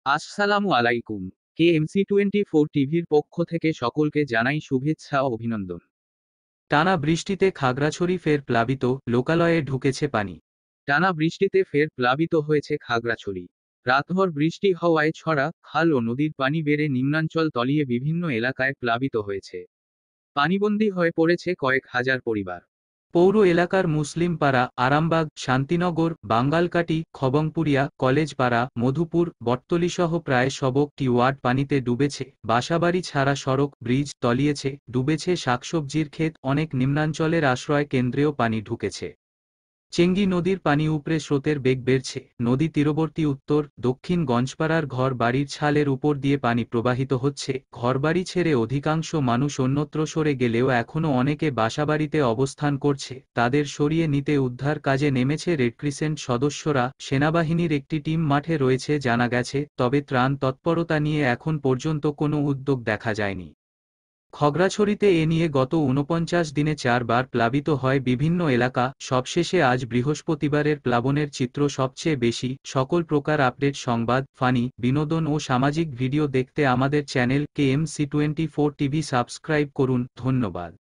আসসালামু আলাইকুম। KMC24 টিভির পক্ষ থেকে সকলকে জানাই শুভেচ্ছা ও অভিনন্দন। টানা বৃষ্টিতে খাগড়াছড়ি ফের প্লাবিত, লোকালয়ে ঢুকেছে পানি। টানা বৃষ্টিতে ফের প্লাবিত হয়েছে খাগড়াছড়ি। রাতভর বৃষ্টি হওয়ায় ছড়া, খাল ও নদীর পানি বেড়ে নিম্নাঞ্চল তলিয়ে বিভিন্ন এলাকায় প্লাবিত হয়েছে। পানিবন্দী হয়ে পড়েছে কয়েক হাজার পরিবার। পৌর এলাকার মুসলিম পাড়া, আরামবাগ, শান্তিনগর, বাঙ্গালকাটি, খবংপুরিয়া, কলেজপাড়া, মধুপুর, বটতলীসহ প্রায় সবকটি ওয়ার্ড পানিতে ডুবেছে। বাসাবাড়ি ছাড়া সড়ক, ব্রিজ তলিয়েছে, ডুবেছে শাকসবজির ক্ষেত, অনেক নিম্নাঞ্চলের আশ্রয় কেন্দ্রেও পানি ঢুকেছে। চেঙ্গি নদীর পানি উপড়ে স্রোতের বেগ বেড়েছে। নদী তীরবর্তী উত্তর, দক্ষিণ গঞ্জপাড়ার ঘর বাড়ির ছালের উপর দিয়ে পানি প্রবাহিত হচ্ছে। ঘরবাড়ি ছেড়ে অধিকাংশ মানুষ অন্যত্র সরে গেলেও এখনও অনেকে বাসাবাড়িতে অবস্থান করছে। তাদের সরিয়ে নিতে উদ্ধার কাজে নেমেছে রেডক্রিসেন্ট সদস্যরা। সেনাবাহিনীর একটি টিম মাঠে রয়েছে জানা গেছে, তবে ত্রাণ তৎপরতা নিয়ে এখন পর্যন্ত কোনো উদ্যোগ দেখা যায়নি। খাগড়াছড়িতে এ নিয়ে গত ৪৯ দিনে ৪ বার প্লাবিত হয় বিভিন্ন এলাকা। সবশেষে আজ বৃহস্পতিবারের প্লাবনের চিত্র সবচেয়ে বেশি। সকল প্রকার আপডেট, সংবাদ, ফানি, বিনোদন ও সামাজিক ভিডিও দেখতে আমাদের চ্যানেল KMC24 টিভি সাবস্ক্রাইব করুন। ধন্যবাদ।